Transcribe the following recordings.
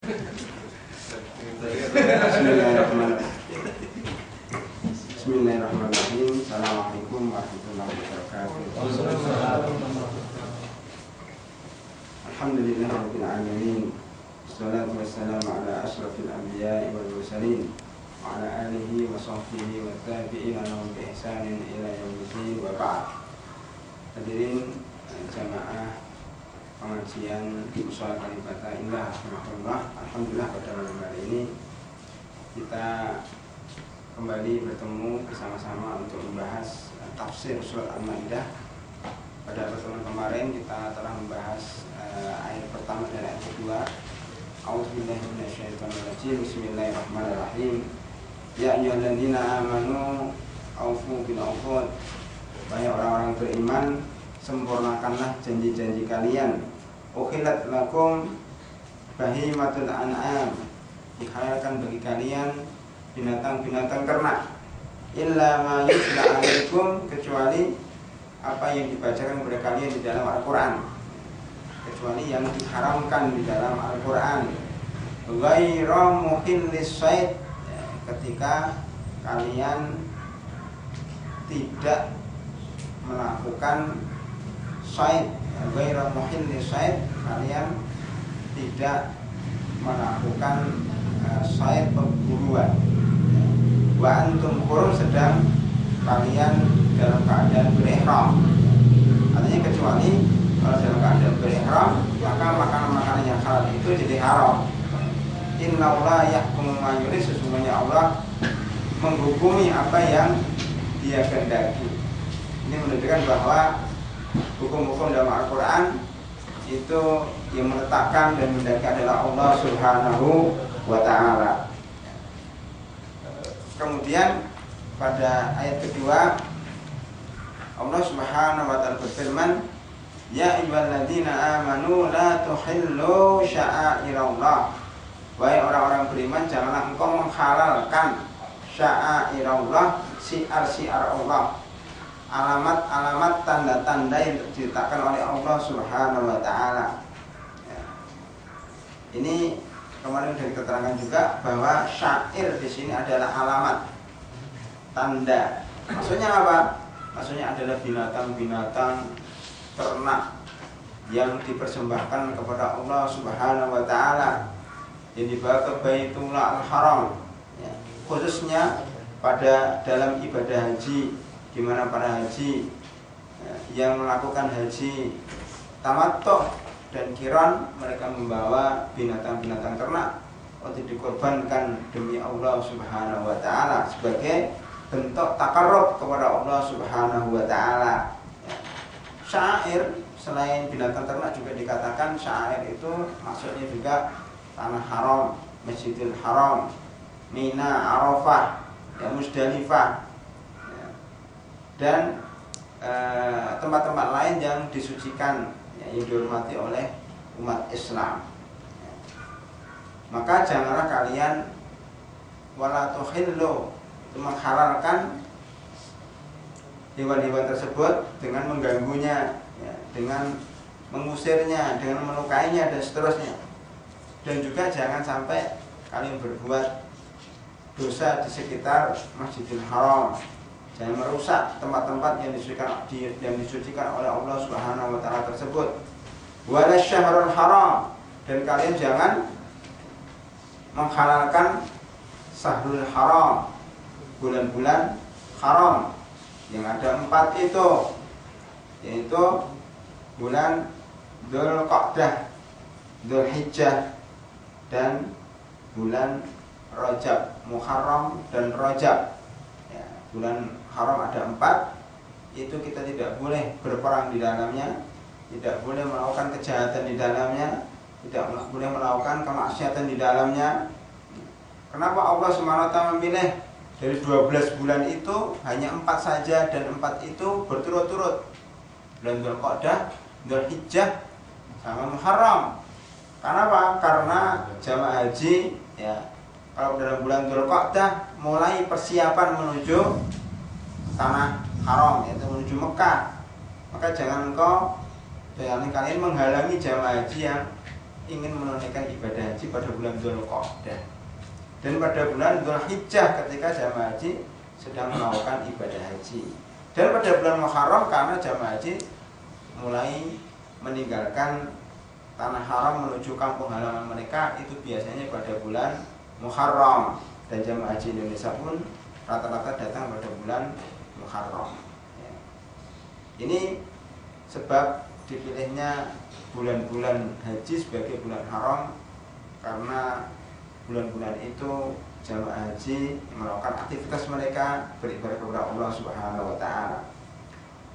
Bismillahirrahmanirrahim. Assalamualaikum warahmatullahi wabarakatuh. Alhamdulillahirabbil alamin. Wassalatu wassalamu ala asyrafil anbiya'i wal mursalin wa ala alihi wa sahbihi wa tabi'ina lahum bi ihsanin ila yaumil wa ba'd. Hadirin jamaah pengajian Mushola Kalifatul Indah rahimahullah. Alhamdulillah pada malam hari ini kita kembali bertemu bersama-sama untuk membahas tafsir surat Al-Maidah. Pada pertemuan kemarin kita telah membahas ayat pertama dan ayat kedua. A'udzubillahi minasyaitonirrajim. Bismillahirrahmanirrahim. Ya ayyuhalladzina amanu aufu bil uqud. Wahai orang-orang beriman, sempurnakanlah janji-janji kalian. Ukhilat lakum bahimatul an'am. Dihalalkan bagi kalian binatang-binatang ternak. Illa ma yutla alaikum, kecuali apa yang dibacakan kepada kalian di dalam Al-Quran, kecuali yang diharamkan di dalam Al-Quran. Ghairu muhillis sayd, ketika kalian tidak melakukan sayd. Ghairu muhillis sayd, kalian tidak melakukan sayd perburuan. Wa antum hurum, sedang kalian dalam keadaan berihram. Artinya kecuali kalau dalam keadaan berihram, maka makanan-makanan yang halal itu jadi haram. Innallaha yahkumu ma yurid, sesungguhnya Allah menghukumi apa yang Dia kehendaki. Ini menunjukkan bahwa hukum-hukum dalam Al-Quran itu yang menetapkan dan mendaki adalah Allah Subhanahu wa ta'ala. Kemudian pada ayat kedua Allah Subhanahu wa ta'ala berfirman, ya ayyuhalladzina amanu la tuhillu sya'airallah. Wahai orang-orang beriman, janganlah engkau menghalalkan sya'airallah, syiar-syiar Allah, alamat-alamat tanda-tanda yang ditetapkan oleh Allah Subhanahu wa ta'ala. Ini kemarin sudah diterangkan juga bahwa syair di sini adalah alamat, tanda. Maksudnya apa? Maksudnya adalah binatang-binatang ternak yang dipersembahkan kepada Allah Subhanahu wa ta'ala, yang dibawa ke Baitullah Al-Haram, ya, khususnya pada dalam ibadah haji, di mana para haji yang melakukan haji tamattu dan kiran, mereka membawa binatang-binatang ternak untuk dikorbankan demi Allah Subhanahu wa ta'ala sebagai bentuk takarrub kepada Allah Subhanahu wa ta'ala. Syair selain binatang ternak juga dikatakan syair itu maksudnya juga tanah haram, Masjidil Haram, Mina, Arafah, ya, Musdalifah, ya, dan tempat-tempat lain yang disucikan, ya, yang dihormati oleh umat Islam. Ya. Maka janganlah kalian wala tuhillu, itu menghalalkan hewan-hewan tersebut dengan mengganggunya, ya, dengan mengusirnya, dengan melukainya dan seterusnya. Dan juga jangan sampai kalian berbuat dosa di sekitar Masjidil Haram. Jangan merusak tempat-tempat yang disucikan oleh Allah Subhanahu wa ta'ala tersebut. Wala syahrul haram, dan kalian jangan menghalalkan syahrul haram, bulan-bulan haram yang ada 4 itu, yaitu bulan Dzulqa'dah, Dzulhijjah, dan bulan Rajab, Muharram dan Rajab. Ya, bulan haram ada 4, itu kita tidak boleh berperang di dalamnya, tidak boleh melakukan kejahatan di dalamnya, tidak boleh melakukan kemaksiatan di dalamnya. Kenapa Allah SWT memilih dari 12 bulan itu hanya 4 saja, dan 4 itu berturut-turut, bulan Dzulqa'dah, Dzulhijjah, sama Muharram? Kenapa? Karena jamaah haji, ya, kalau dalam bulan Dzulqa'dah mulai persiapan menuju tanah haram, yaitu menuju Mekah. Maka jangan kalian menghalangi jamaah haji yang ingin menunaikan ibadah haji pada bulan Dzulqa'dah dan pada bulan Dzulhijjah ketika jamaah haji sedang melakukan ibadah haji, dan pada bulan Muharram karena jamaah haji mulai meninggalkan tanah haram menuju kampung halaman mereka, itu biasanya pada bulan Muharram, dan jamaah haji Indonesia pun rata-rata datang pada bulan Muharram. Ini sebab dipilihnya bulan-bulan haji sebagai bulan haram, karena bulan-bulan itu jamaah haji melakukan aktivitas mereka beribadah kepada Allah Subhanahu wa taala.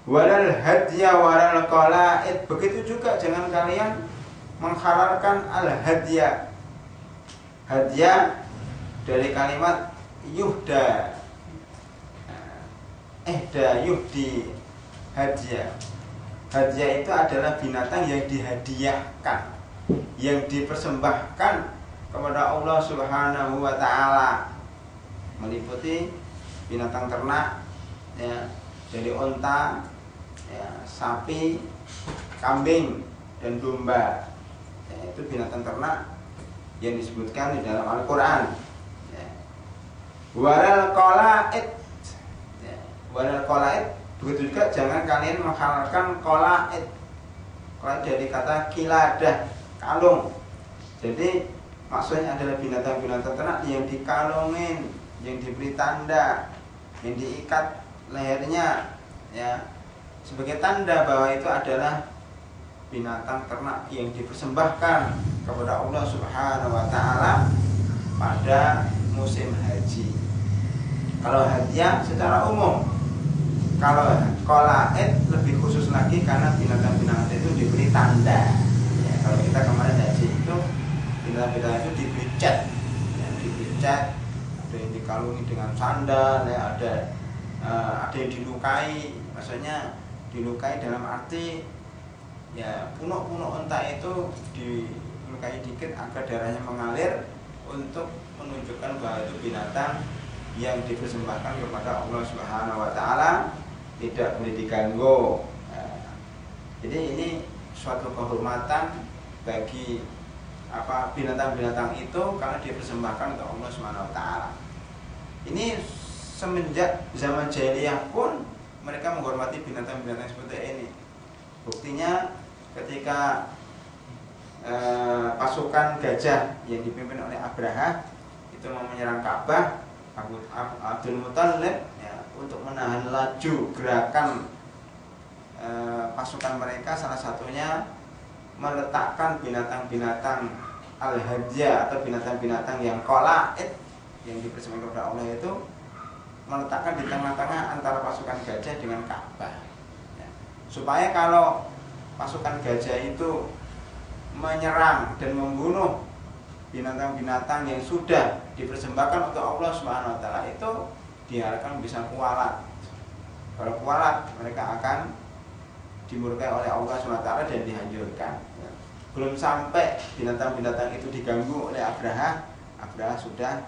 Walal hadya walal qala'id, begitu juga jangan kalian menghalalkan al hadya. Hadya dari kalimat yuhda, yuhdi, hadya. Hadya itu adalah binatang yang dihadiahkan, yang dipersembahkan kepada Allah Subhanahu wa taala, meliputi binatang ternak ya, dari onta ya, sapi, kambing dan domba ya, itu binatang ternak yang disebutkan di dalam Al-Qur'an ya. Walal qala'id ya, walal qala'id, begitu juga jangan kalian menghalalkan qala'id. Qala'id dari kata kiladah, kalung. Jadi maksudnya adalah binatang-binatang ternak yang dikalungin, yang diberi tanda, yang diikat lehernya ya, sebagai tanda bahwa itu adalah binatang ternak yang dipersembahkan kepada Allah Subhanahu wa taala pada musim haji. Kalau hadiah secara umum, kalau qala'id lebih khusus lagi karena binatang-binatang itu diberi tanda ya, kalau kita kemarin haji itu binatang-binatang itu diberi cat ya, ada yang dikalungi dengan sandal ya, ada yang dilukai, maksudnya dilukai dalam arti ya punuk-punuk unta itu dilukai dikit agar darahnya mengalir untuk menunjukkan bahwa itu binatang yang dipersembahkan kepada Allah Subhanahu wa taala, tidak boleh diganggu. Jadi ini suatu kehormatan bagi binatang-binatang itu karena dipersembahkan untuk Allah Subhanahu wa taala. Ini semenjak zaman jahiliyah pun mereka menghormati binatang-binatang seperti ini. Buktinya ketika pasukan gajah yang dipimpin oleh Abraha itu mau menyerang Ka'bah, Abdul Muthalib ya, untuk menahan laju gerakan pasukan mereka, salah satunya meletakkan binatang-binatang al-hadya atau binatang-binatang yang qala'id yang dipersembahkan kepada Allah itu, meletakkan di tengah-tengah antara pasukan gajah dengan Ka'bah ya, supaya kalau pasukan gajah itu menyerang dan membunuh binatang-binatang yang sudah dipersembahkan untuk Allah Subhanahu wa taala itu diharapkan bisa kualat. Kalau kualat mereka akan dimurkai oleh Allah Subhanahu wa taala dan dihancurkan. Belum sampai binatang-binatang itu diganggu oleh Abraha sudah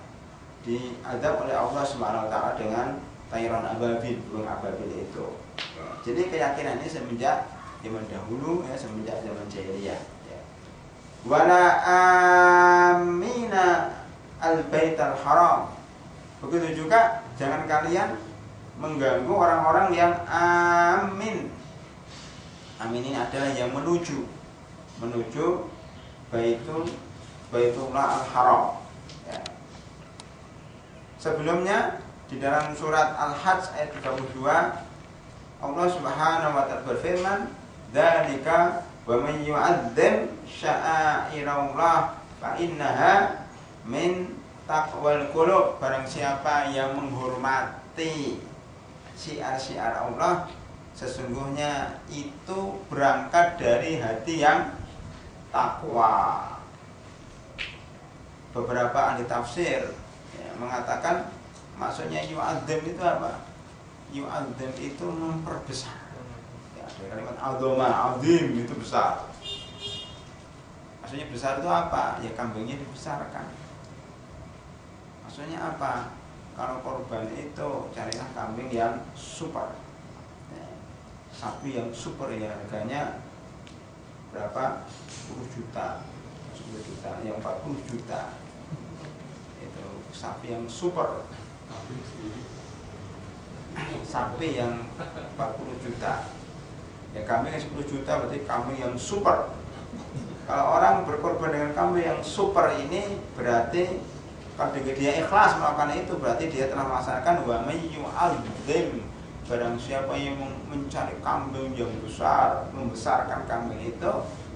diazab oleh Allah Subhanahu wa taala dengan tayron ababil, burung ababil itu. Jadi keyakinan ini semenjak zaman dahulu ya, semenjak zaman jahiliyah ya. Wala amina al-baital haram. Begitu juga jangan kalian mengganggu orang-orang yang amin. Amin ini adalah yang menuju Baitullah al-Haram ya. Sebelumnya di dalam surat Al-Hajj ayat 32 Allah Subhanahu wa taala berfirman, "Dzalika wa man yu'azzim sya'airallah fa innaha min taqwal qulub." Barang siapa yang menghormati syiar-syiar Allah, sesungguhnya itu berangkat dari hati yang takwa. Beberapa ahli tafsir ya, mengatakan maksudnya yu'adzim itu apa? Yu'adzim itu memperbesar ya, dari kalimat azoma, azim itu besar. Maksudnya besar itu apa? Ya kambingnya dibesarkan. Maksudnya apa? Kalau korban itu carilah kambing yang super ya, sapi yang super ya, harganya berapa? 10 juta 10 juta, yang 40 juta. Itu sapi yang super. Sapi yang 40 juta. Ya kambing yang 10 juta berarti kambing yang super. Kalau orang berkorban dengan kambing yang super ini berarti kalau dia ikhlas melakukan itu berarti dia telah melaksanakan wa may yu'azzim. Barang siapa yang mencari kambing yang besar, membesarkan kambing itu,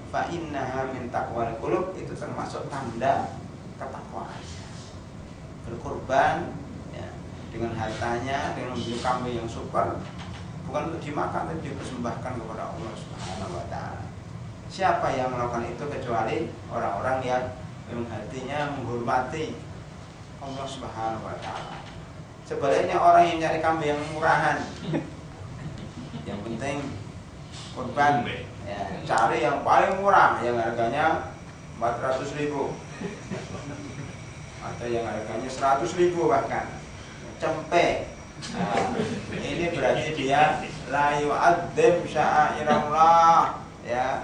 fa innaha min taqwal qulub, itu termasuk tanda ketakwaan. Berkorban ya, dengan hartanya, dengan membeli kambing yang super, bukan untuk dimakan tapi dipersembahkan kepada Allah Subhanahu wa taala. Siapa yang melakukan itu kecuali orang-orang yang memang hatinya menghormati Allah Subhanahu wa taala. Sebaliknya orang yang cari kambing yang murahan, yang penting korban, ya, cari yang paling murah, yang harganya 400.000 atau yang harganya 100.000 bahkan, cempe. Nah, ini berarti dia la yu'azzim sya'airallah, ya.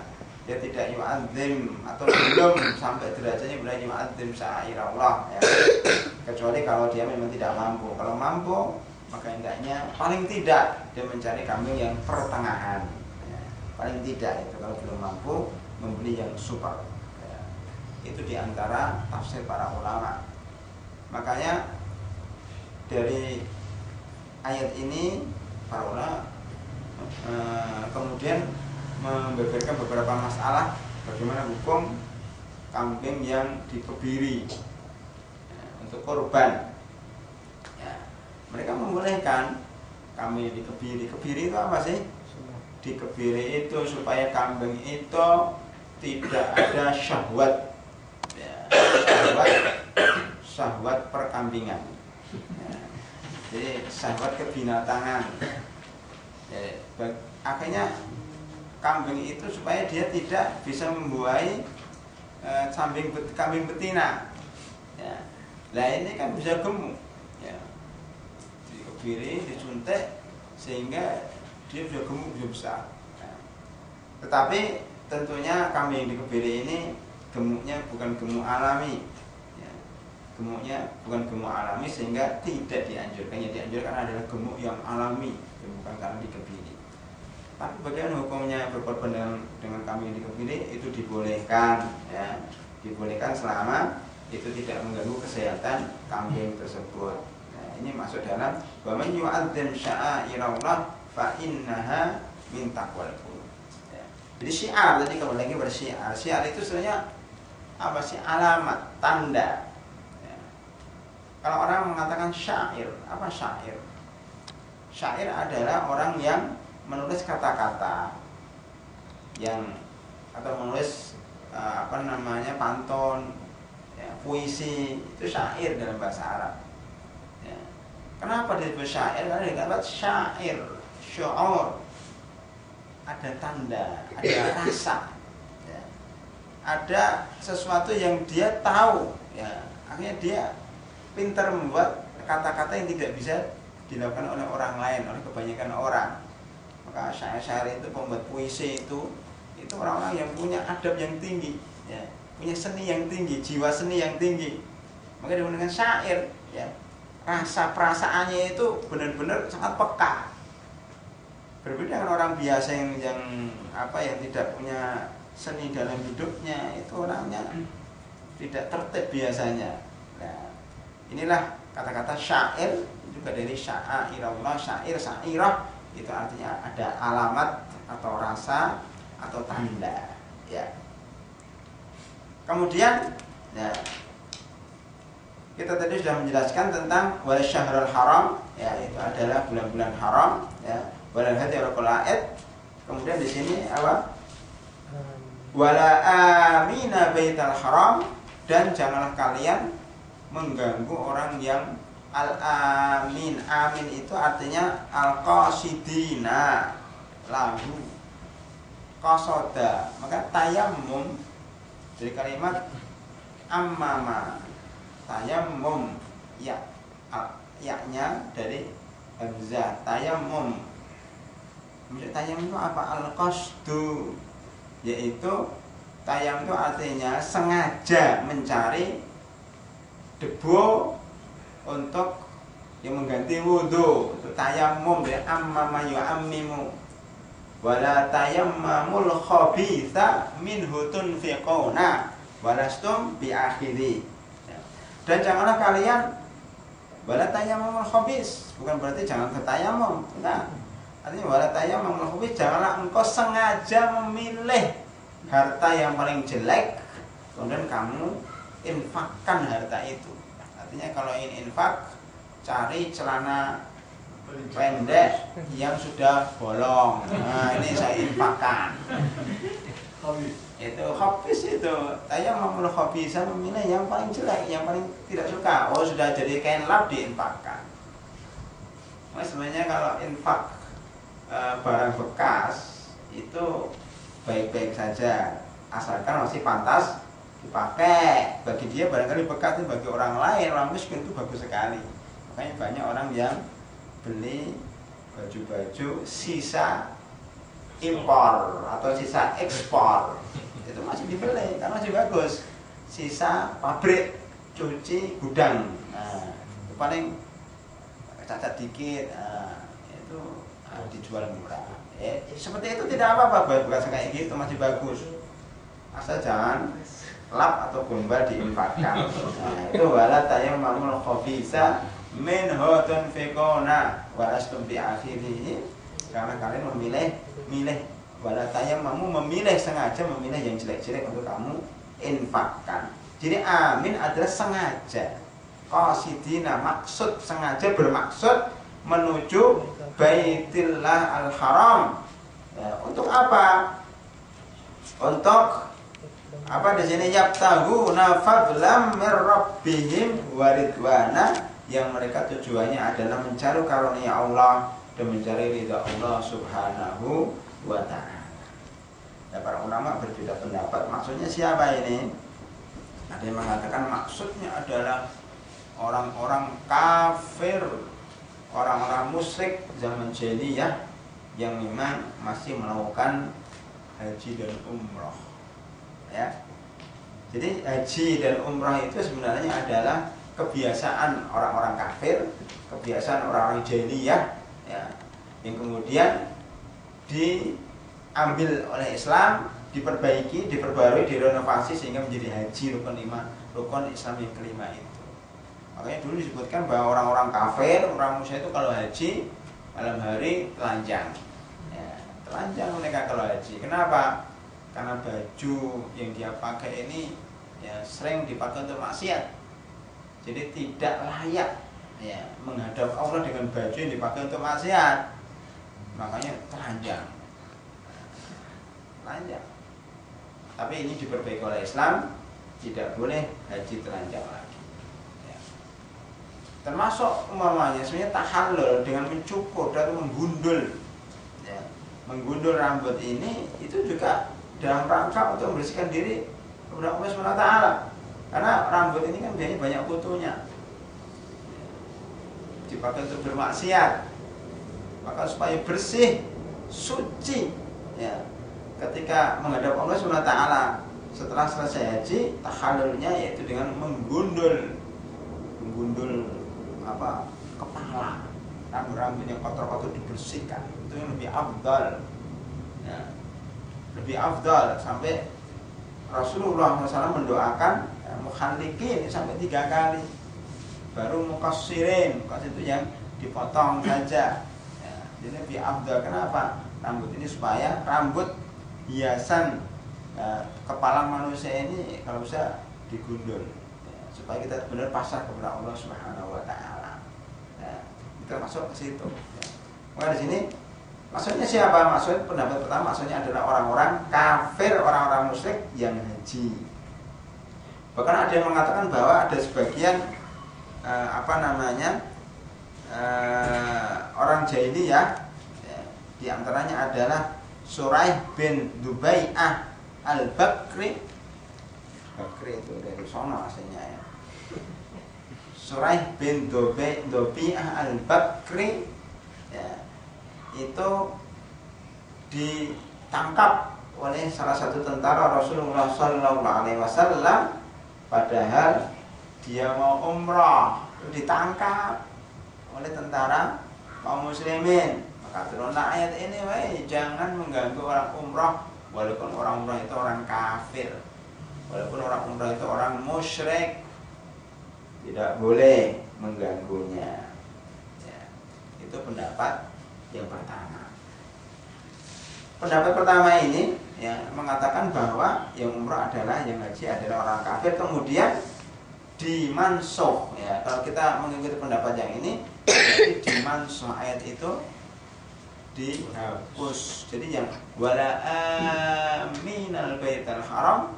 Dia tidak yu'azzim atau belum sampai derajatnya belum yu'azzim sya'airallah, ya. Kecuali kalau dia memang tidak mampu. Kalau mampu, maka hendaknya paling tidak dia mencari kambing yang pertengahan, ya. Paling tidak itu kalau belum mampu membeli yang super, ya. Itu diantara tafsir para ulama. Makanya dari ayat ini para ulama kemudian membeberkan beberapa masalah bagaimana hukum kambing yang dikebiri ya, untuk korban. Ya, mereka membolehkan kambing dikebiri. Kebiri itu apa sih? Dikebiri itu supaya kambing itu tidak ada syahwat, ya, syahwat perkambingan. Ya, jadi syahwat kebinatangan. Ya, akhirnya kambing itu supaya dia tidak bisa membuai kambing betina. Ya. Nah ini kan bisa gemuk, ya. Dikebiri, disuntik sehingga dia bisa gemuk, bisa besar. Nah. Tetapi tentunya kambing yang dikebiri ini gemuknya bukan gemuk alami, ya. Gemuknya bukan gemuk alami sehingga tidak dianjurkan. Yang dianjurkan adalah gemuk yang alami, bukan karena dikebiri. Tapi bagaimana hukumnya berkorban dengan kambing yang dikebiri? Itu dibolehkan, ya. Dibolehkan selama itu tidak mengganggu kesehatan kambing tersebut. Nah, ini masuk dalam wa man yu'azzim sya'airallah fa innaha min taqwal qulub. Ya. Jadi syiar, tadi kembali lagi bersyiar. Syiar itu sebenarnya apa sih? Alamat, tanda. Ya. Kalau orang mengatakan syair, apa syair? Syair adalah orang yang menulis kata-kata yang atau menulis pantun, ya, puisi, itu syair dalam bahasa Arab. Ya. Kenapa disebut syair? Karena dikatakan syair, syu'ur, ada tanda, ada rasa, ya. Ada sesuatu yang dia tahu, ya. Akhirnya dia pintar membuat kata-kata yang tidak bisa dilakukan oleh orang lain, oleh kebanyakan orang. Maka syair-syair itu, pembuat puisi itu orang-orang yang punya adab yang tinggi, ya, punya seni yang tinggi, jiwa seni yang tinggi. Maka dengan syair, ya, rasa perasaannya itu benar-benar sangat peka. Berbeda dengan orang biasa yang tidak punya seni dalam hidupnya, itu orangnya tidak tertib biasanya. Nah, inilah kata-kata syair juga dari sya'airallah, syair, syairah. Itu artinya ada alamat atau rasa atau tanda, ya. Kemudian, ya, kita tadi sudah menjelaskan tentang wal syahrul haram, ya, itu adalah bulan-bulan haram, ya, wal hadiyul qalaid. Kemudian di sini apa? Wala amina baital haram, dan janganlah kalian mengganggu orang yang al-amin. Amin itu artinya al-qasidina lahu qasoda. Maka tayammum dari kalimat ammama, tayammum, ya, yaknya dari hamzah, tayammum. Maksud tayammum itu apa? Al-qasdu, yaitu Tayamum itu artinya sengaja mencari debu untuk yang mengganti wudhu. Itu tayamum ya, amma yu'ammimu. Wala tayammamul khabitha minhu tunfiquna walastum biakhiri. Dan janganlah kalian wala tayammamul khabis, bukan berarti jangan ketayamum. Nah, artinya wala tayammamul khabis, janganlah engkau sengaja memilih harta yang paling jelek kemudian kamu infakkan harta itu. Artinya kalau ingin infak, cari celana pendek yang sudah bolong. Nah, ini saya infakkan. Itu habis itu. Tayammumul khabisa, memilih yang paling jelek, yang paling tidak suka. Oh, sudah jadi kain lap diinfakkan. Nah, sebenarnya kalau infak barang bekas itu baik-baik saja, asalkan masih pantas dipakai. Bagi dia barangkali bekas, itu bagi orang lain, orang miskin itu bagus sekali. Makanya banyak orang yang beli baju-baju sisa impor atau sisa ekspor, itu masih dibeli karena masih bagus. Sisa pabrik cuci gudang, nah, itu paling cacat dikit, nah, itu dijual murah. Seperti itu tidak apa-apa, bekas kayak gitu masih bagus, asal jangan lap atau gombal diinfakkan. Nah, itu wala tayammamul khabisa minhu tunfiquna walastum biakhirihi, karena kalian memilih wala tayammamu, memilih, sengaja memilih yang jelek-jelek untuk kamu infakkan. Jadi amin adalah sengaja, qasidina maksud, sengaja bermaksud menuju Baitillah al-Haram. Ya, untuk apa? Untuk apa di sini? Yabtaghuna fadlam mir rabbihim waridwana, yang mereka tujuannya adalah mencari karunia Allah dan mencari ridha Allah Subhanahu wa ta'ala. Ya, para ulama berbeda pendapat. Maksudnya siapa ini? Ada yang mengatakan maksudnya adalah orang-orang kafir, orang-orang musyrik zaman jahiliyah yang memang masih melakukan haji dan umroh. Ya. Jadi haji dan umroh itu sebenarnya adalah kebiasaan orang-orang kafir, kebiasaan orang-orang jahiliyah, ya, yang kemudian diambil oleh Islam, diperbaiki, diperbarui, direnovasi sehingga menjadi haji rukun 5, rukun Islam yang kelima itu. Makanya dulu disebutkan bahwa orang-orang kafir, orang musyrik itu kalau haji malam hari telanjang, ya, telanjang mereka kalau haji. Kenapa? Karena baju yang dia pakai ini ya sering dipakai untuk maksiat. Jadi tidak layak, ya, menghadap Allah dengan baju yang dipakai untuk maksiat. Makanya telanjang. Telanjang. Tapi ini diperbaiki oleh Islam, tidak boleh haji telanjang lagi. Ya. Termasuk umpamanya sebenarnya tahallul dengan mencukur dan menggundul. Ya. Menggundul rambut ini itu juga dalam rangka untuk membersihkan diri kepada Allah SWT. Karena rambut ini kan biasanya banyak kutunya, dipakai untuk bermaksiat. Maka supaya bersih, suci, ya, ketika menghadap Allah SWT setelah selesai haji, tahallulnya yaitu dengan menggundul apa, kepala, rambut-rambut yang kotor-kotor dibersihkan. Itu yang lebih afdal, ya, lebih afdal. Sampai Rasulullah SAW mendoakan mukhalikin sampai 3 kali, baru muqassirin, muqassir itu yang dipotong saja, ya. Jadi lebih afdal. Kenapa? Rambut ini supaya rambut hiasan kepala manusia ini kalau bisa digundul, ya, supaya kita benar pasrah kepada Allah Subhanahu wa ta'ala, ya. Kita masuk ke situ, ya. Maka di sini maksudnya siapa? Maksud pendapat pertama maksudnya adalah orang-orang kafir, orang-orang musyrik yang haji. Bahkan ada yang mengatakan bahwa ada sebagian orang jahiliyah, ya, di antaranya adalah Suraih bin Dubai'ah al-Bakri. Bakri itu dari sono aslinya, ya. Suraih bin Dubai'ah al-Bakri, ya, itu ditangkap oleh salah satu tentara Rasulullah Sallallahu Alaihi Wasallam, padahal dia mau umrah, ditangkap oleh tentara kaum muslimin. Maka turunlah ayat ini, jangan mengganggu orang umrah, walaupun orang umrah itu orang kafir, walaupun orang umrah itu orang musyrik, tidak boleh mengganggunya. Ya, itu pendapat yang pertama. Pendapat pertama ini ya mengatakan bahwa yang umrah adalah, yang haji adalah orang kafir, kemudian dimansuh. Ya, kalau kita mengikuti pendapat yang ini, jadi dimansuh, ayat itu dihapus. Jadi yang wala aminal baital haram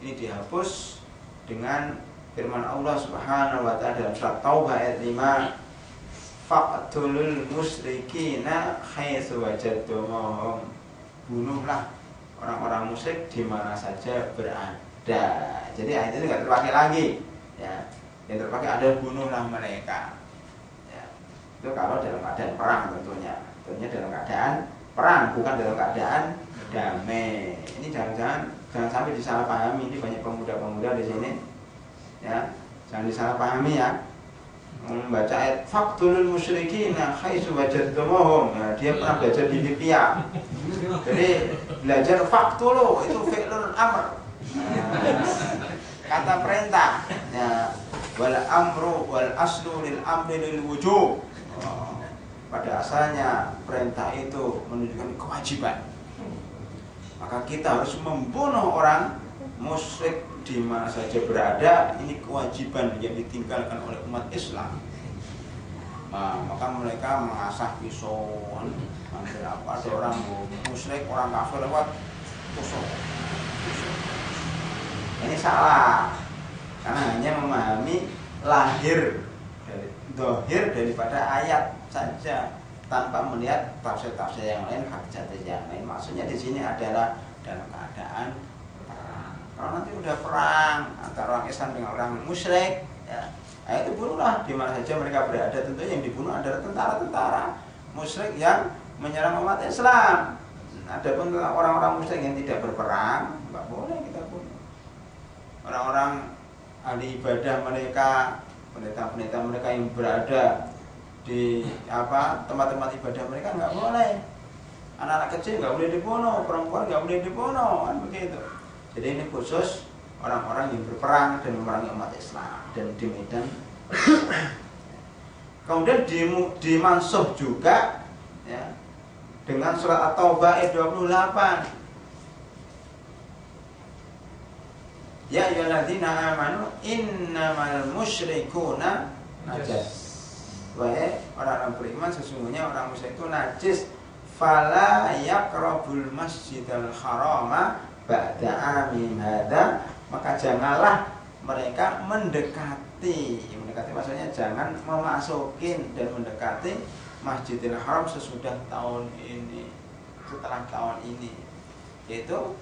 ini dihapus dengan firman Allah Subhanahu wa taala dalam surat Taubah ayat 5, faqtulul musyrikina haitsu wajadtumuhum, bunuhlah orang-orang musyrik di mana saja berada. Jadi ayat itu nggak terpakai lagi ya. Yang terpakai ada bunuhlah mereka ya. Itu kalau dalam keadaan perang tentunya dalam keadaan perang, bukan dalam keadaan damai. Ini jangan sampai disalahpahami. Ini banyak pemuda-pemuda di sini ya, jangan disalahpahami ya. Membaca ayat faqtulul musyrikina haitsu wajadtumuhum, ya, dia pernah belajar di Libya. Jadi belajar faqtulu itu fi'lul amr, kata perintah ya. Wal amru wal aslu lil amri lil wujub. Pada asalnya perintah itu menunjukkan kewajiban. Maka kita harus membunuh orang musyrik di mana saja berada. Ini kewajiban yang ditinggalkan oleh umat Islam. Nah, maka mereka mengasah pisau, ambil apa, ada orang musyrik, orang kafir lewat pisau. Ini salah, karena hanya memahami lahir daripada ayat saja, tanpa melihat tafsir-tafsir yang lain, hadis yang lain. Maksudnya di sini adalah dalam keadaan perang. Kalau nanti udah perang antara orang Islam dengan orang musyrik, ya, itu bunuhlah di mana saja mereka berada. Tentunya yang dibunuh adalah tentara-tentara musyrik yang menyerang umat Islam. Adapun orang-orang musyrik yang tidak berperang, nggak boleh kita bunuh. Orang-orang ahli ibadah mereka, pendeta-pendeta mereka yang berada di tempat-tempat ibadah mereka nggak boleh. Anak-anak kecil nggak boleh dibunuh, perempuan nggak boleh dibunuh, kan begitu. Jadi ini khusus orang-orang yang berperang dan memerangi umat Islam dan di medan. Kemudian dimansuh juga ya, dengan surat At-Taubah ayat 28. Ya ayyuhalladzina amanu innamal musyrikuna najas. Wahai orang-orang beriman, sesungguhnya orang musyrik itu najis. Fala yaqrabul masjidal harama ba'da amin hadza, maka janganlah mereka mendekati maksudnya jangan memasukin dan mendekati Masjidil Haram sesudah tahun ini, setelah tahun ini, yaitu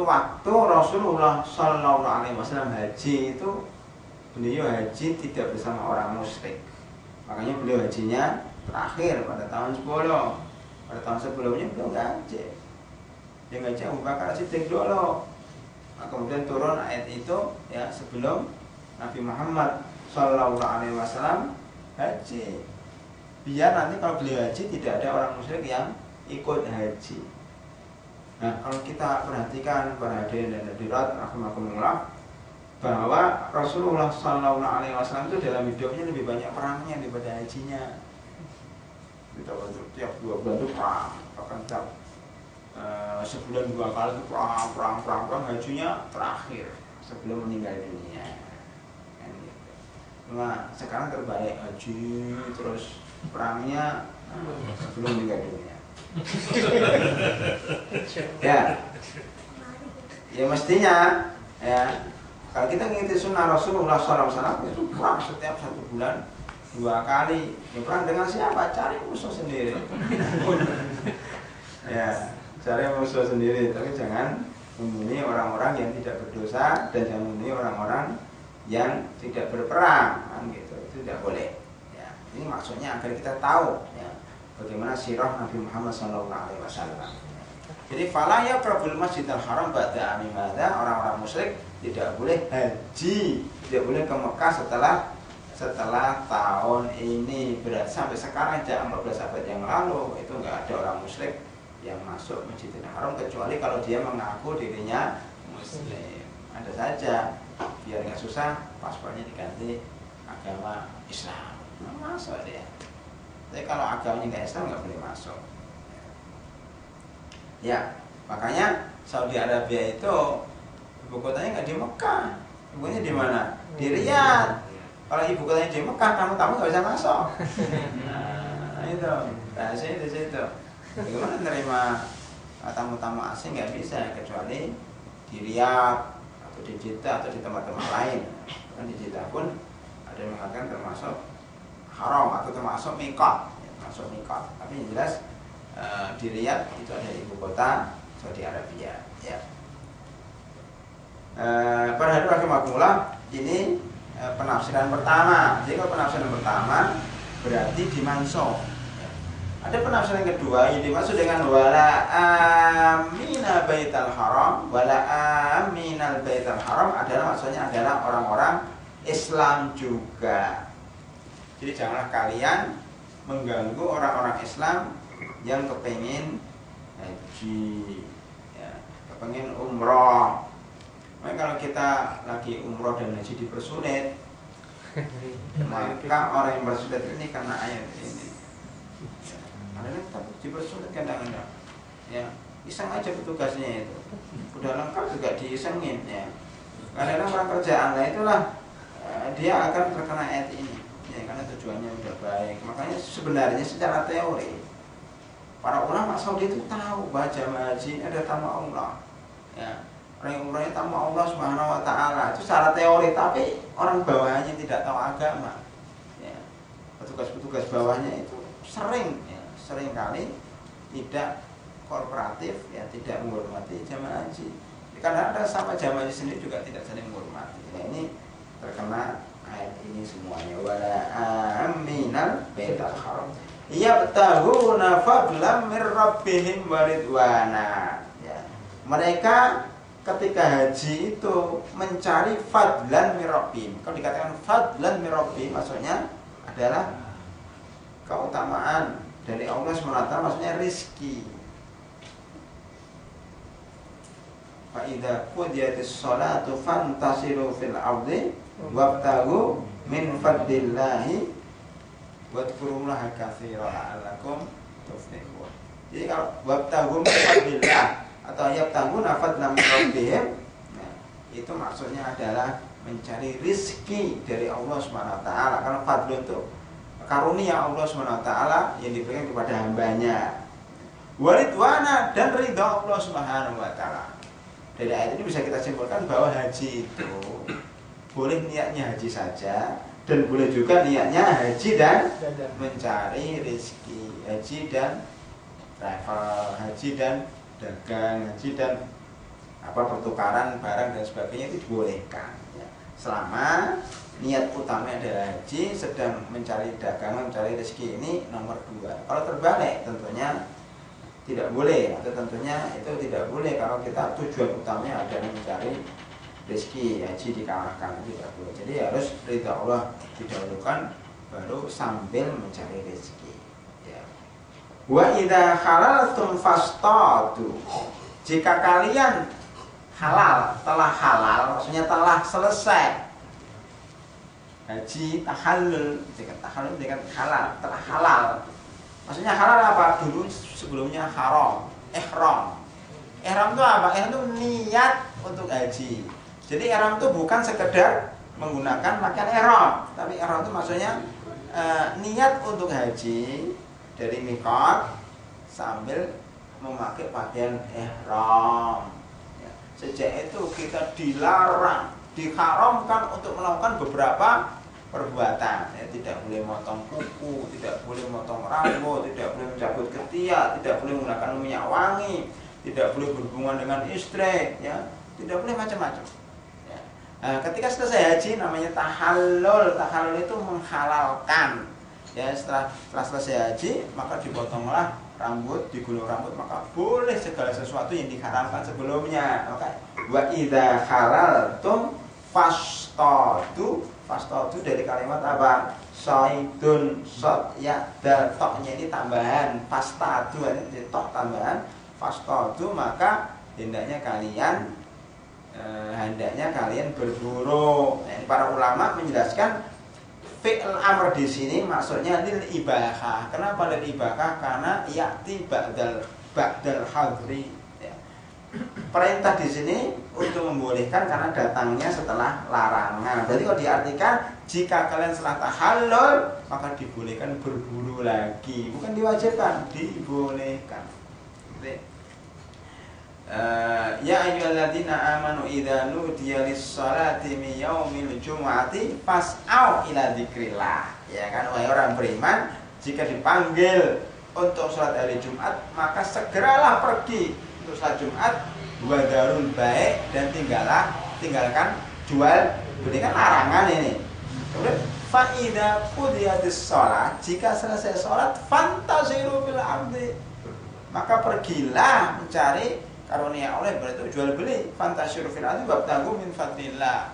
waktu Rasulullah Sallallahu Alaihi Wasallam haji itu, beliau haji tidak bersama orang musyrik. Makanya beliau hajinya terakhir pada tahun 10. Pada tahun sebelumnya beliau nggak haji. Yang haji Abu Bakar Siddiq dulu. Nah, kemudian turun ayat itu ya sebelum Nabi Muhammad Sallallahu Alaihi Wasallam haji. Biar nanti kalau beliau haji tidak ada orang musyrik yang ikut haji. Nah, kalau kita perhatikan para hadirin dan hadirat rahimakumullah, bahwa Rasulullah Sallallahu Alaihi Wasallam itu dalam hidupnya lebih banyak perangnya daripada hajinya. Kita tiap 2 bulan itu perang, bahkan tiap sebulan 2 kali itu perang, hajinya terakhir sebelum meninggal dunia. Nah, sekarang terbalik, haji terus perangnya sebelum meninggal dunia. Ya mestinya ya, kalau kita ngikuti sunnah Rasulullah SAW itu perang setiap 1 bulan 2 kali. Ya, perang dengan siapa? Cari musuh sendiri. Ya, cari musuh sendiri. Tapi jangan membunuh orang-orang yang tidak berdosa dan jangan membunuh orang-orang yang tidak berperang, kan gitu. Itu tidak boleh. Ya, ini maksudnya agar kita tahu ya, bagaimana sirah Nabi Muhammad SAW. Jadi fala yaqrabul masjidal haram ba'da amim hadza, orang-orang musyrik tidak boleh haji, tidak boleh ke Mekah setelah tahun ini. Berarti sampai sekarang sejak 14 abad yang lalu itu enggak ada orang musyrik yang masuk Masjidil Haram kecuali kalau dia mengaku dirinya muslim. Ada saja, biar nggak susah paspornya diganti agama Islam, nah, masuk dia. Tapi kalau agamanya nggak Islam nggak boleh masuk. Ya, makanya Saudi Arabia itu ibu kotanya nggak di Mekah, ibunya di mana? Di Riyadh. Kalau ibu kotanya di Mekah, tamu-tamu nggak bisa masuk. Nah, itu rahasia di situ. Bagaimana menerima tamu-tamu asing nggak bisa kecuali di Riyadh atau di Jeddah atau di tempat-tempat lain. Kan di Jeddah pun ada yang mengatakan termasuk haram atau termasuk mikot, ya, termasuk mikot. Tapi yang jelas di Riyadh itu ada ibu kota Saudi Arabia. Ya. Para hadirin rahimakumullah, ini penafsiran pertama. Jadi kalau penafsiran pertama berarti dimansuh. Ada penafsiran kedua yang dimaksud dengan wala amina baital haram. Wala aminal baital haram adalah maksudnya adalah orang-orang Islam juga. Jadi janganlah kalian mengganggu orang-orang Islam yang kepengen haji, ya, kepengen umroh. Maka kalau kita lagi umroh dan haji dipersulit, maka orang yang bersulit ini karena ayat ini. Karena takut dipersulit kadang-kadang. Ya, iseng aja petugasnya itu. Udah lengkap juga diisengin ya. Kadang-kadang orang kerjaan lah itulah dia akan terkena ayat ini. Ya, karena tujuannya udah baik. Makanya sebenarnya secara teori para ulama Saudi itu tahu bahwa jamaah haji ada tamu Allah. Ya, orang yang umrahnya tamu Allah Subhanahu wa taala. Itu secara teori, tapi orang bawahnya tidak tahu agama. Ya. Petugas-petugas bawahnya itu sering kali tidak kooperatif, ya, tidak menghormati jamaah haji. Karena ada sama jamaah haji sendiri juga tidak saling menghormati. Nah, ini terkena ayat ini semuanya. Wala aminal baital haram yabtaghuna fadlan min rabbihim wa ridwana. Ya. Mereka ketika haji itu mencari fadlan min rabbihim. Kalau dikatakan fadlan min rabbihim maksudnya adalah keutamaan dari Allah SWT, maksudnya rizki. Fa idza qudiyatis sholatu fantasiru fil ardi wabtaghu min fadlillahi wadhkurullaha katsiran la'allakum tuflihun. Jadi kalau wabtaghu min fadlillah atau yabtaghuna fadlan min rabbihim, nah, itu maksudnya adalah mencari rizki dari Allah SWT. Karena fadl itu karunia Allah SWT yang diberikan kepada hambanya. Waridwana, dan ridha Allah Subhanahu wa taala. Dari ayat ini bisa kita simpulkan bahwa haji itu boleh niatnya haji saja, dan boleh juga niatnya haji dan mencari rezeki, haji dan travel, haji dan dagang, haji dan pertukaran barang dan sebagainya itu dibolehkan, ya. Selama niat utamanya adalah haji, sedang mencari dagangan, mencari rezeki, ini nomor 2. Kalau terbalik tentunya tidak boleh, atau tentunya itu tidak boleh kalau kita tujuan utamanya adalah mencari rezeki, haji dikalahkan, tidak boleh. Jadi harus ridha Allah didahulukan, baru sambil mencari rezeki. Ya. Wa idza halaltum fastadu. Jika kalian telah halal, maksudnya telah selesai haji tahallul, tahallul dengan halal, telah halal. Maksudnya halal apa? Dulu sebelumnya haram, ihram. Ihram itu apa? Ihram itu niat untuk haji. Jadi ihram itu bukan sekedar menggunakan pakaian ihram, tapi ihram itu maksudnya niat untuk haji dari mikot sambil memakai pakaian ihram. Ya. Sejak itu kita dilarang, diharamkan untuk melakukan beberapa perbuatan, ya, tidak boleh motong kuku, tidak boleh motong rambut, tidak boleh mencabut ketiak, tidak boleh menggunakan minyak wangi, tidak boleh berhubungan dengan istri, ya, tidak boleh macam-macam. Ya. Nah, ketika selesai haji namanya tahallul. Tahallul itu menghalalkan. Ya, setelah selesai haji maka dipotonglah rambut, digulung rambut, maka boleh segala sesuatu yang diharamkan sebelumnya. Maka wa idza halaltum fastadu dari kalimat apa? Saidun sot ya dal toknya ini tambahan, fastadu ini tok tambahan, fastadu maka hendaknya kalian berburu. Nah, para ulama menjelaskan fi'il amr di sini maksudnya lil ibahah. Kenapa lil ibahah? Karena ya'ti ba'dal hadri. Ya. Perintah di sini untuk membolehkan karena datangnya setelah larangan. Berarti kalau diartikan jika kalian setelah tahallul maka dibolehkan berburu lagi, bukan diwajibkan, dibolehkan. Ya ayyuhalladzina amanu idza nudiya lis-salati min yaumil jumu'ati fas'au ila dzikrillah. Ya kan, wahai orang beriman, jika dipanggil untuk salat hari Jumat, maka segeralah pergi untuk salat Jumat, wadarul baik, dan tinggalkan jual beli, kan larangan ini. Kemudian fa idza qudiyatis shalah, jika selesai salat fantasiru fil ardi, maka pergilah mencari karunia oleh, berarti jual beli, fantasiru fil ardi wabtaghu min fadlillah.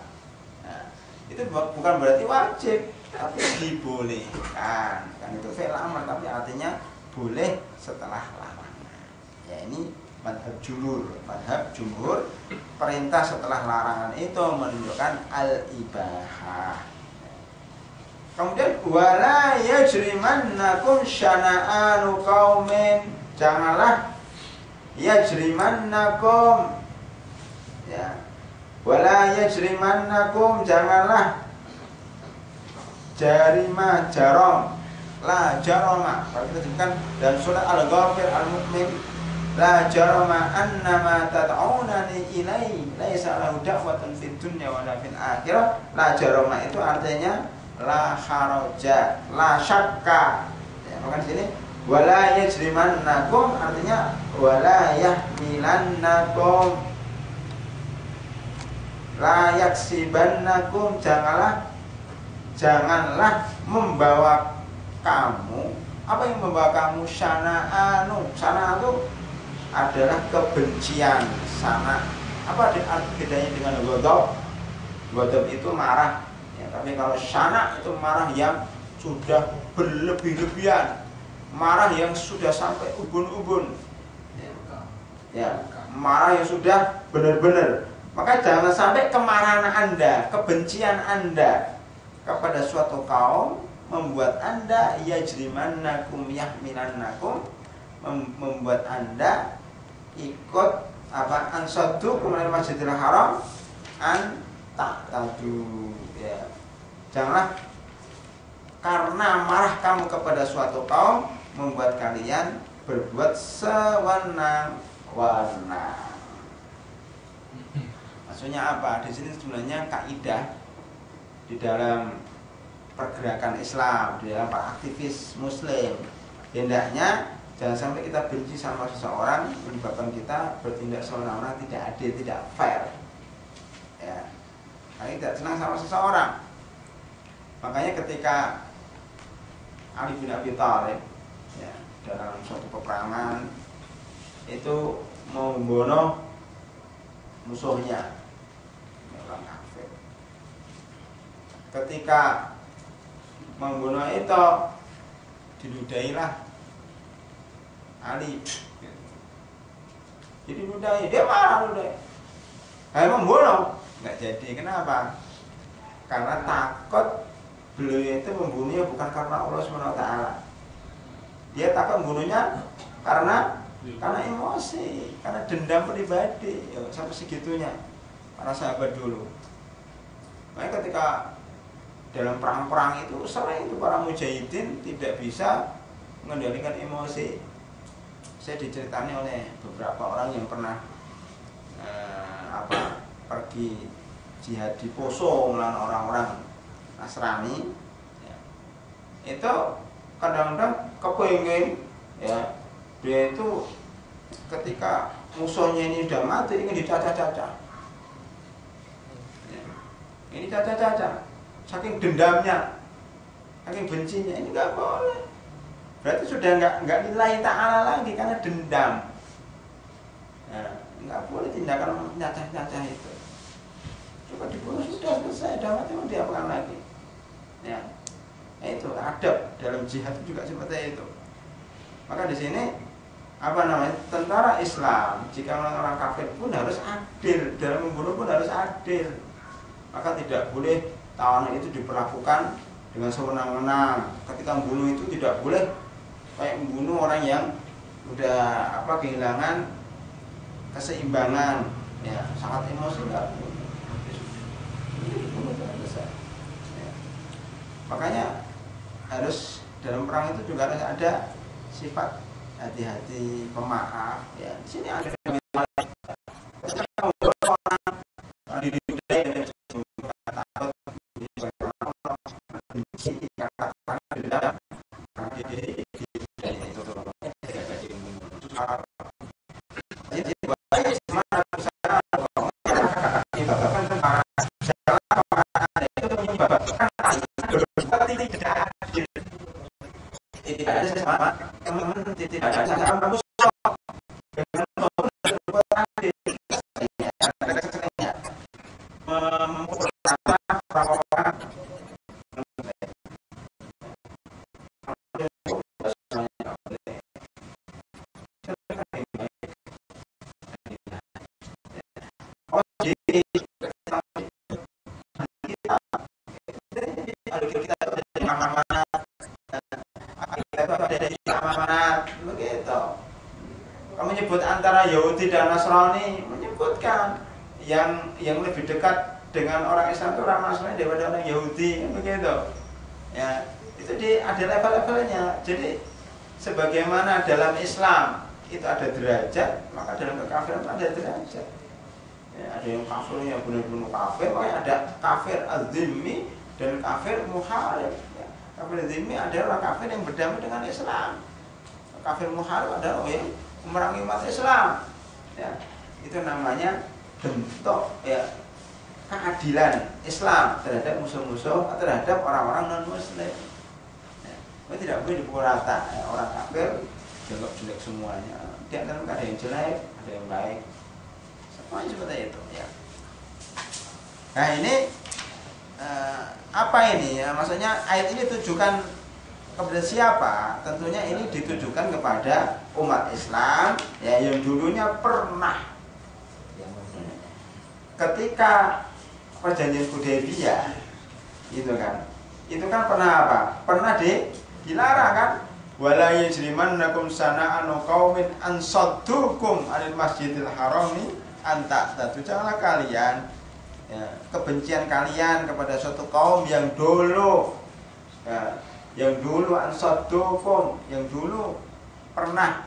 Nah, itu bukan berarti wajib, tapi dibolehkan. Kan itu fi'il amr, tapi artinya boleh setelah larangan. Ya, ini madhab jumhur, perintah setelah larangan itu menunjukkan al-ibahah. Kemudian wala yajrimannakum syana'anu qaumin, janganlah yajrimannakum, ya, wala yajrimannakum, janganlah jarimah jarom, la jaroma, kalau kita sebutkan dalam surat Al-Ghafir Al-Mu'min, la jaroma annama tad'unani ilai laisa lahu da'watun fid dunya wa la fil akhirah. La jaroma itu artinya la haraja, la syakka. Ya, maka di sini wala yajrimannakum artinya wala yahmilannakum, la yaksibannakum, janganlah membawa kamu. Apa yang membawa kamu? Sana'anu, sana itu adalah kebencian. Sana apa bedanya dengan ghadab? Ghadab itu marah ya, tapi kalau sana itu marah yang sudah berlebih-lebihan, marah yang sudah sampai ubun-ubun, ya, marah yang sudah benar-benar. Maka jangan sampai kemarahan Anda, kebencian Anda kepada suatu kaum membuat Anda yajrimannakum yahmilannakum, membuat Anda ikut apa? Ansadu kemudian Masjidil Haram an ta'tadu, ya. Janganlah karena marah kamu kepada suatu kaum membuat kalian berbuat sewenang-wenang. Maksudnya apa? Di sini sebenarnya kaidah di dalam pergerakan Islam, di dalam para aktivis Muslim, hendaknya jangan sampai kita benci sama seseorang menyebabkan kita bertindak sewenang-wenang, tidak adil, tidak fair. Ya, kalian tidak senang sama seseorang. Makanya ketika Ali bin Abi Thalib ya, dalam suatu peperangan itu mau membunuh musuhnya, orang kafir. Ketika membunuh itu diludailah Ali, jadi ludai, dia marah ludai, membunuh nggak jadi. Kenapa? Karena takut beliau itu membunuhnya bukan karena Allah SWT. Dia takut membunuhnya karena emosi, karena dendam pribadi, ya, sampai segitunya para sahabat dulu. Makanya ketika dalam perang-perang itu sering itu para mujahidin tidak bisa mengendalikan emosi. Saya diceritani oleh beberapa orang yang pernah pergi jihad di Poso melawan orang-orang Nasrani, ya. Itu kadang-kadang kepingin, ya, dia itu ketika musuhnya ini sudah mati ingin dicacah-cacah, ya. Ini cacah-cacah, saking dendamnya, saking bencinya, ini nggak boleh. berarti sudah nggak lillahi ta'ala lagi karena dendam. Nah, nggak boleh tindakan nyacah-nyacah itu. Coba dibunuh sudah selesai, udah mati mau diapakan lagi? Ya, itu adab dalam jihad juga seperti itu. Maka di sini apa namanya, tentara Islam jika orang kafir pun harus adil, dalam membunuh pun harus adil. Maka tidak boleh tawanan itu diperlakukan dengan sewenang-wenang. Ketika membunuh itu tidak boleh kayak membunuh orang yang udah kehilangan keseimbangan, ya sangat emosi nggak boleh. Ya. Makanya harus dalam perang itu juga harus ada sifat hati-hati, pemaaf. Ya, di sini ada begitu. Kamu menyebut antara Yahudi dan Nasrani, menyebutkan yang lebih dekat dengan orang Islam itu orang Nasrani daripada orang Yahudi, begitu. Ya, itu ada level-levelnya. Jadi sebagaimana dalam Islam itu ada derajat, maka dalam kekafiran itu ada derajat. Ya, ada yang kafir yang benar-benar kafir, makanya ada kafir az-zimmi dan kafir muharib. Ya, kafir az-zimmi adalah orang kafir yang berdamai dengan Islam. Kafir muharib adalah orang yang memerangi umat Islam. Ya, itu namanya bentuk keadilan Islam terhadap musuh-musuh, terhadap orang-orang non-Muslim. Ya, tidak boleh dipukul rata. Ya, orang kafir jelek-jelek semuanya. Di antara mereka ada yang jelek, ada yang baik. Semuanya seperti itu. Ya. Nah ini apa ini? Ya, maksudnya ayat ini ditujukan kepada siapa? Tentunya ini ditujukan kepada umat Islam ya, yang dulunya pernah ketika perjanjian Hudaybiyah itu kan pernah apa? Pernah dilarang kan? Wala yajrimannakum sana'anu qaumin an saddukum 'anil masjidil harami anta. Janganlah kalian kebencian kalian kepada suatu kaum yang dulu ansaddukum, yang dulu pernah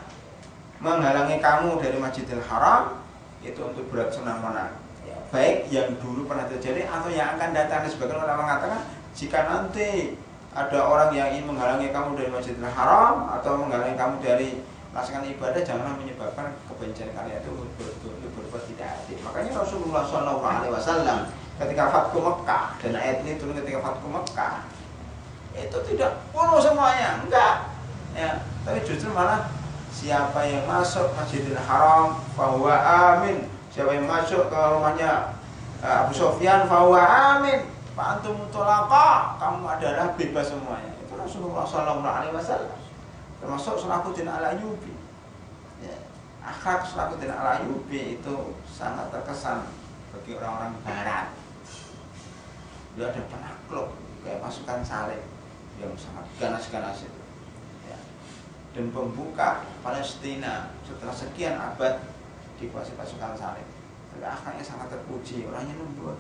menghalangi kamu dari Masjidil Haram itu untuk bersenang-senang. Ya, baik yang dulu pernah terjadi atau yang akan datang. Sebagian ulama mengatakan jika nanti ada orang yang ingin menghalangi kamu dari Masjidil Haram atau menghalangi kamu dari melaksanakan ibadah, janganlah menyebabkan kebencian kalian itu berbuat tidak adil. Makanya Rasulullah SAW ketika Fathu Mekah, dan ayat ini turun ketika Fathu Mekah, itu tidak bunuh semuanya, enggak. Ya, tapi justru malah siapa yang masuk Masjidil Haram fahuwa amin. Siapa yang masuk ke rumahnya Abu Sufyan fahuwa amin. Fa antum mutlaqa, kamu adalah bebas semuanya. Itu Rasulullah SAW. Termasuk Salahuddin Al-Ayyubi. Ya, akhlak Salahuddin Al-Ayyubi itu sangat terkesan bagi orang-orang Barat. Dia ada penakluk kayak pasukan Saleh yang sangat ganas-ganas itu. Ya. Dan pembuka Palestina setelah sekian abad dikuasai pasukan Saleh. Tapi akhlaknya sangat terpuji, orangnya lembut.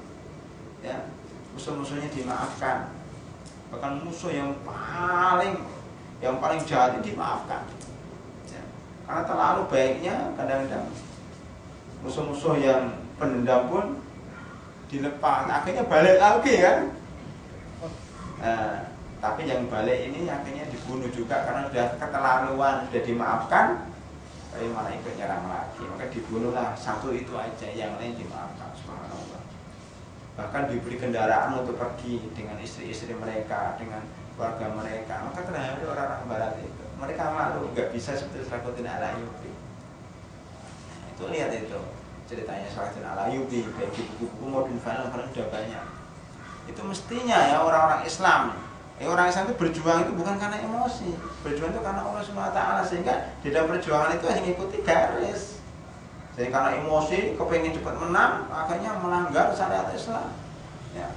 Ya, musuh-musuhnya dimaafkan. Bahkan musuh yang paling jahat itu dimaafkan. Ya. Karena terlalu baiknya kadang-kadang musuh-musuh yang pendendam pun dilepas, akhirnya balik lagi kan. Nah, tapi yang balik ini akhirnya dibunuh juga karena sudah keterlaluan, sudah dimaafkan, tapi malah ikut nyerang lagi. Maka dibunuhlah satu itu aja, yang lain dimaafkan. Subhanallah. bahkan diberi kendaraan untuk pergi dengan istri-istri mereka, dengan keluarga mereka. Maka terhadap orang-orang Barat itu, mereka malu, nggak bisa seperti Salahuddin Al-Ayyubi. Nah, itu lihat itu ceritanya Salahuddin Al-Ayyubi, kayak di buku-buku modern film sudah banyak. Itu mestinya ya orang-orang Islam, orang Islam itu berjuang itu bukan karena emosi, berjuang itu karena Allah SWT, sehingga di dalam perjuangan itu hanya mengikuti garis. Jadi karena emosi, kepengen cepat menang, akhirnya melanggar syariat Islam. Ya,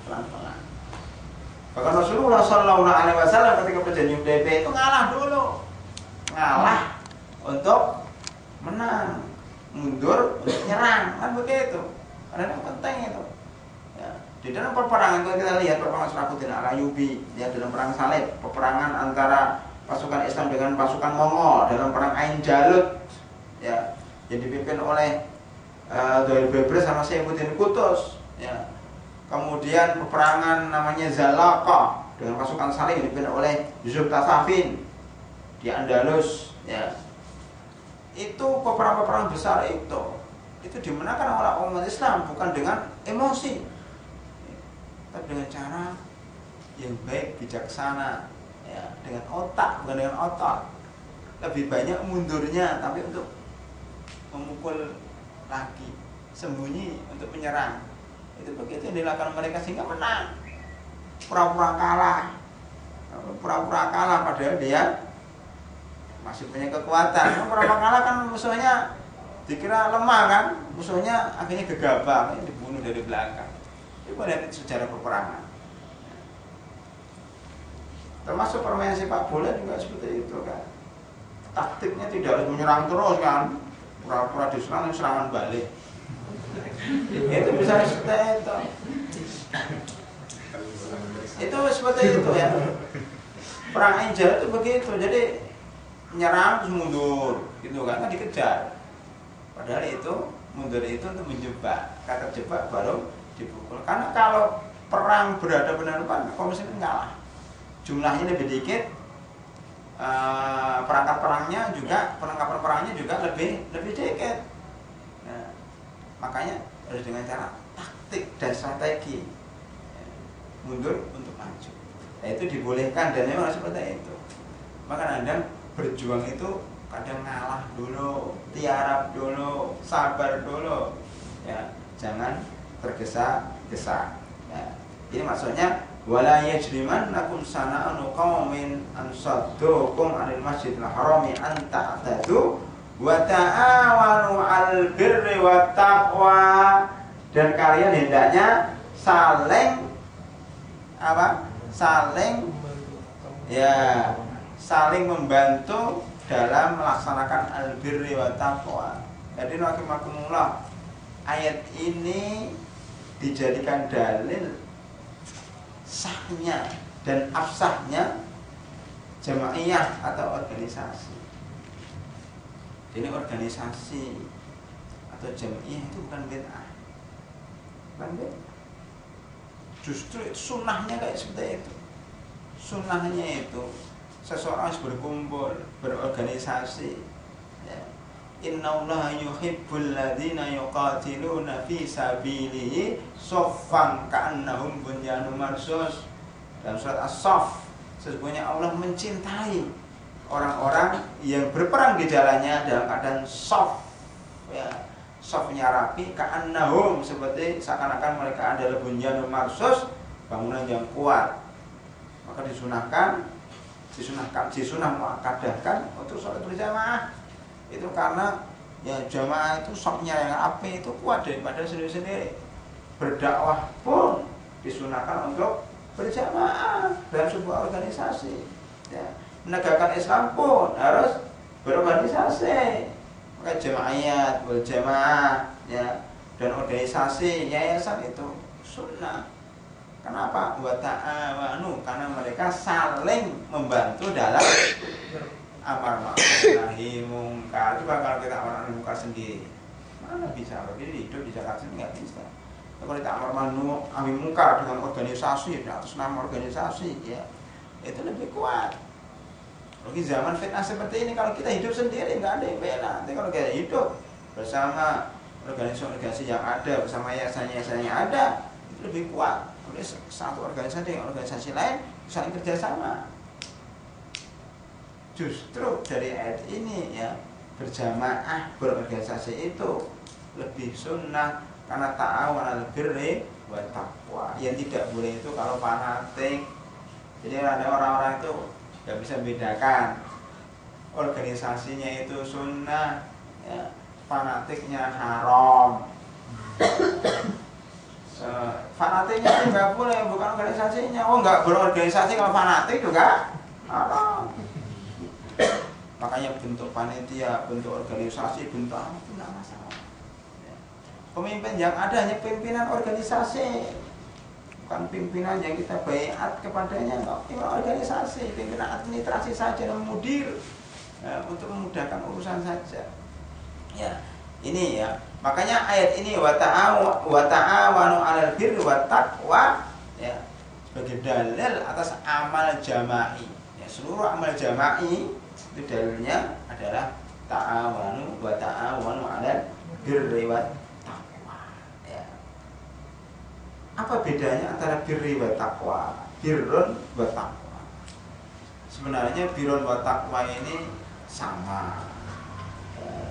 pelan-pelan. Bahkan Rasulullah SAW ketika perjanjian Hudaybiyah itu ngalah dulu, ngalah untuk menang, mundur untuk nyerang, kan begitu. Karena itu penting itu. Ya. Di dalam peperangan itu kita lihat peperangan Salahuddin Al-Ayyubi, ya, dalam perang salib, peperangan antara pasukan Islam dengan pasukan Mongol dalam perang Ain Jalut, ya, yang dipimpin oleh Doyel Bebre sama Saifuddin Qutuz, ya. Kemudian peperangan namanya Zalaqa dengan pasukan Salim yang dipimpin oleh Yusuf Tasafin di Andalus, ya. Itu peperangan besar itu dimenangkan oleh umat Islam bukan dengan emosi, tapi dengan cara yang baik, bijaksana, ya, dengan otak bukan dengan otot. Lebih banyak mundurnya tapi untuk memukul lagi, sembunyi untuk menyerang. Itu begitu yang dilakukan mereka sehingga menang. Pura-pura kalah padahal dia masih punya kekuatan. Pura-pura kalah kan musuhnya dikira lemah kan, musuhnya akhirnya gegabah, dibunuh dari belakang. Itu lihat sejarah peperangan. Termasuk permainan sepak bola juga seperti itu kan. Taktiknya tidak harus menyerang terus kan. Pura-pura diserang, serangan balik. Itu bisa seperti itu. Itu seperti itu ya. Perang Angel itu begitu. Jadi menyerang terus mundur, gitu kan dikejar. Padahal itu mundur itu untuk menjebak. Kata jebak baru dipukul. Karena kalau perang berhadapan-hadapan, kaum muslimin kalah. Jumlahnya lebih dikit. Perangkat perangnya juga, perlengkapan perangnya juga lebih dikit. Nah, makanya harus dengan cara taktik dan strategi, mundur untuk maju. Nah, itu dibolehkan dan memang seperti itu. Maka kadang berjuang itu kadang ngalah dulu, tiarap dulu, sabar dulu, ya, jangan tergesa-gesa. Ya, ini maksudnya wala yajrimannakum sana'anu qaumin an saddukum 'anil masjidil harami an ta'tadu wa ta'awanu 'alal birri wat taqwa, dan kalian hendaknya saling membantu dalam melaksanakan al-birri wat taqwa. Jadi rahimakumullah, ayat ini dijadikan dalil sahnya dan absahnya jamaiyah atau organisasi. Ini organisasi atau jamaiyah itu bukan bid'ah. Justru itu sunnahnya kayak seperti itu. Sunnahnya itu seseorang harus berkumpul, berorganisasi. Ya. Innallaha yuhibbul ladzina yuqatiluna fi sabilihi shaffan ka'annahum bunyanun marsus. Dalam surat As-Saff, sesungguhnya Allah mencintai orang-orang yang berperang di jalannya dalam keadaan shaff, ya, shaffnya rapi, ka'annahum, seperti seakan-akan mereka adalah bunyanun marsus, bangunan yang kuat. Maka disunah muakkadahkan untuk sholat berjamaah. Itu karena ya jamaah itu shaffnya yang rapi itu kuat daripada sendiri-sendiri. Berdakwah pun disunahkan untuk berjamaah dalam sebuah organisasi. Ya. Menegakkan Islam pun harus berorganisasi. Maka jamaiyat, berjamaah, ya, dan organisasi yayasan itu sunnah. Kenapa? Wa ta'awanu, karena mereka saling membantu dalam amar ma'ruf nahi mungkar. Coba kalau kita amar ma'ruf mungkar sendiri, mana bisa? Jadi hidup di Jakarta ini nggak bisa. Kalau kita amar ma'ruf nahi mungkar dengan organisasi, atas nama organisasi, ya, itu lebih kuat. Bagi zaman fitnah seperti ini, kalau kita hidup sendiri nggak ada yang bela. Tapi kalau kita hidup bersama organisasi yang ada bersama yayasan-yayasan yang ada itu lebih kuat. Oleh satu organisasi dengan organisasi lain saling kerjasama. Justru dari ayat ini ya, berjamaah berorganisasi itu lebih sunnah karena ta'awun 'alal birri wa taqwa. Yang tidak boleh itu kalau fanatik. Jadi ada orang-orang itu nggak bisa membedakan organisasinya itu sunnah, ya, fanatiknya haram. Fanatiknya itu nggak boleh, bukan organisasinya. Oh, nggak berorganisasi kalau fanatik juga haram. Makanya bentuk panitia, bentuk organisasi, bentuk apa itu nggak masalah. Pemimpin yang ada hanya pimpinan organisasi, bukan pimpinan yang kita baiat kepadanya. Pimpinan organisasi, pimpinan administrasi saja dan mudir, ya, untuk memudahkan urusan saja. Ya, ini ya. Makanya ayat ini wa ta'awanu 'alal birri wat taqwa, ya, sebagai dalil atas amal jama'i. Ya, seluruh amal jama'i itu dalilnya adalah ta'awanu 'alal birri wat taqwa. Ya. Apa bedanya antara birri wa taqwa? Birrun wa taqwa. Sebenarnya birrun wa taqwa ini sama.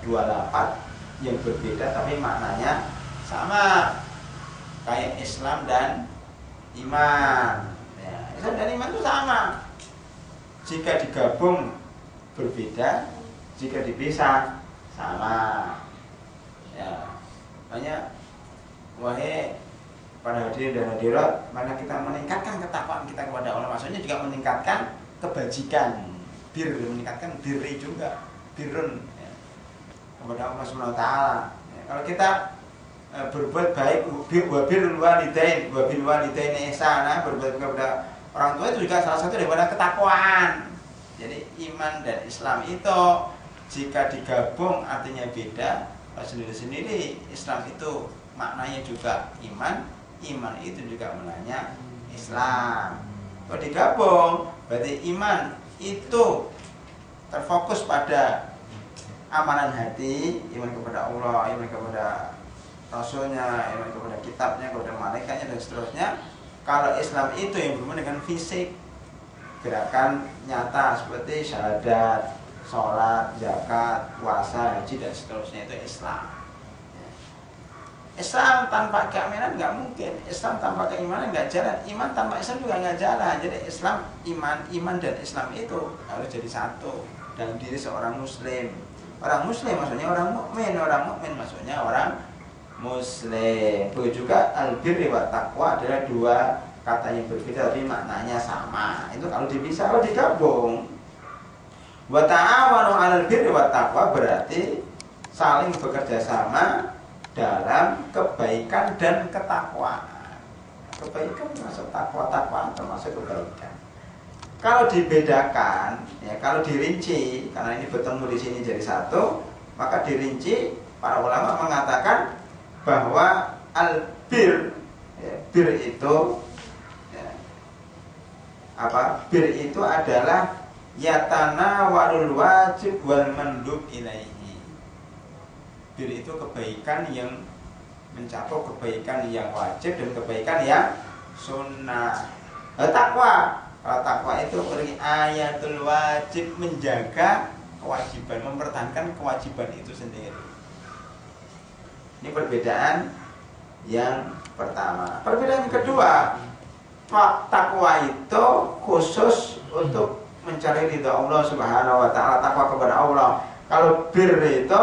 Dua lafaz yang berbeda tapi maknanya sama. Kayak Islam dan iman. Ya, Islam dan iman itu sama. Jika digabung berbeda, jika dipisah sama. Ya, makanya wahai para hadirin dan hadirat, mana kita meningkatkan ketakwaan kita kepada Allah, maksudnya juga meningkatkan kebajikan, meningkatkan birri juga, birrun, ya, kepada Allah Subhanahu wa taala. Ya, kalau kita berbuat baik, wa birrul walidain, wa bil walidaini ihsana, berbuat kepada orang tua itu juga salah satu daripada ketakwaan. Jadi iman dan Islam itu jika digabung artinya beda, sendiri-sendiri. Islam itu maknanya juga iman, iman itu juga maknanya Islam. Kalau digabung berarti iman itu terfokus pada amalan hati, iman kepada Allah, iman kepada Rasulnya, iman kepada kitabnya, kepada malaikatnya dan seterusnya. Kalau Islam itu yang berhubungan dengan fisik, gerakan nyata seperti syahadat, sholat, zakat, puasa, haji dan seterusnya, itu Islam. Islam tanpa keimanan nggak mungkin. Islam tanpa keimanan nggak jalan. Iman tanpa Islam juga nggak jalan. Jadi Islam, iman dan Islam itu harus jadi satu dalam diri seorang Muslim. Orang Muslim maksudnya orang mukmin. Orang mukmin maksudnya orang Muslim. Begitu juga al-birri wa taqwa adalah dua kata yang berbeda tapi maknanya sama. Itu kalau dipisah, kalau digabung, wa ta'awanu 'alal birri wat taqwa berarti saling bekerja sama dalam kebaikan dan ketakwaan. Kebaikan termasuk takwa, takwa termasuk kebaikan. Kalau dibedakan, ya, kalau dirinci, karena ini bertemu di sini jadi satu, maka dirinci. Para ulama mengatakan bahwa al-bir, ya, bir itu, ya, apa? Bir itu adalah yatana walul wajib wal mandub ilaihi. Bir itu kebaikan yang mencakup kebaikan yang wajib dan kebaikan yang sunnah. Takwa, kalau takwa itu ayatul wajib, menjaga kewajiban, mempertahankan kewajiban itu sendiri. Ini perbedaan yang pertama. Perbedaan yang kedua, takwa itu khusus untuk mencari ridha Allah Subhanahu wa taala, takwa kepada Allah. Kalau bir itu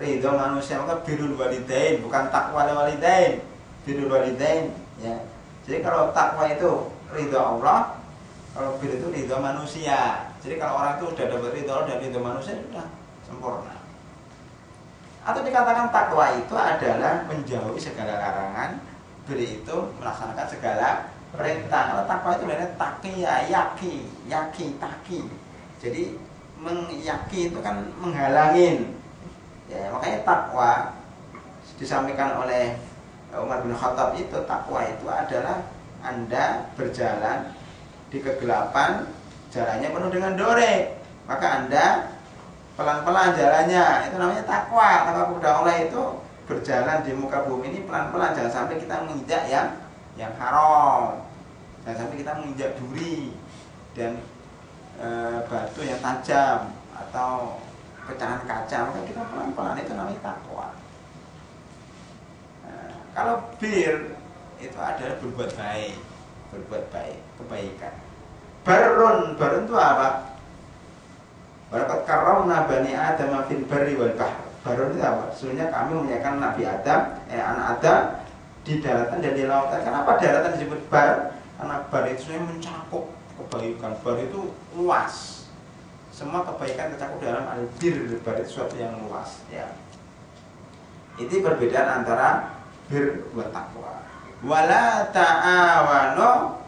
ridha manusia, maka birrul walidain, bukan takwa walidain, birrul walidain, ya. Jadi kalau takwa itu ridha Allah, kalau bir itu ridha manusia. Jadi kalau orang itu sudah dapat ridha Allah dan ridha manusia, sudah sempurna. Atau dikatakan takwa itu adalah menjauhi segala larangan, bir itu melaksanakan segala perintah. Kalau takwa itu adalah taqiya, yaki, taki. Jadi mengyaki itu kan menghalangin. Ya, makanya takwa disampaikan oleh Umar bin Khattab itu, takwa itu adalah Anda berjalan di kegelapan, jalannya penuh dengan dore, maka Anda pelan-pelan jalannya, itu namanya takwa. Takwa kepada Allah itu berjalan di muka bumi ini pelan-pelan, jangan sampai kita menginjak yang haram, jangan sampai kita menginjak duri dan batu yang tajam atau pecahan kaca, maka kita pelan-pelan, itu namanya takwa. Kalau bir itu adalah berbuat baik, kebaikan. Barun itu apa? Walakat karramna bani Adam fil barri wal bahr. Barun itu apa? Sebenarnya kami memuliakan Nabi Adam, anak Adam di daratan dan di lautan. Kenapa daratan disebut bar? Karena bar itu sebenarnya mencakup kebaikan. Bar itu luas. Semua kebaikan tercakup dalam al-bir. Bar itu sesuatu yang luas, ya. Itu perbedaan antara bir wa taqwa. Wala ta'awanu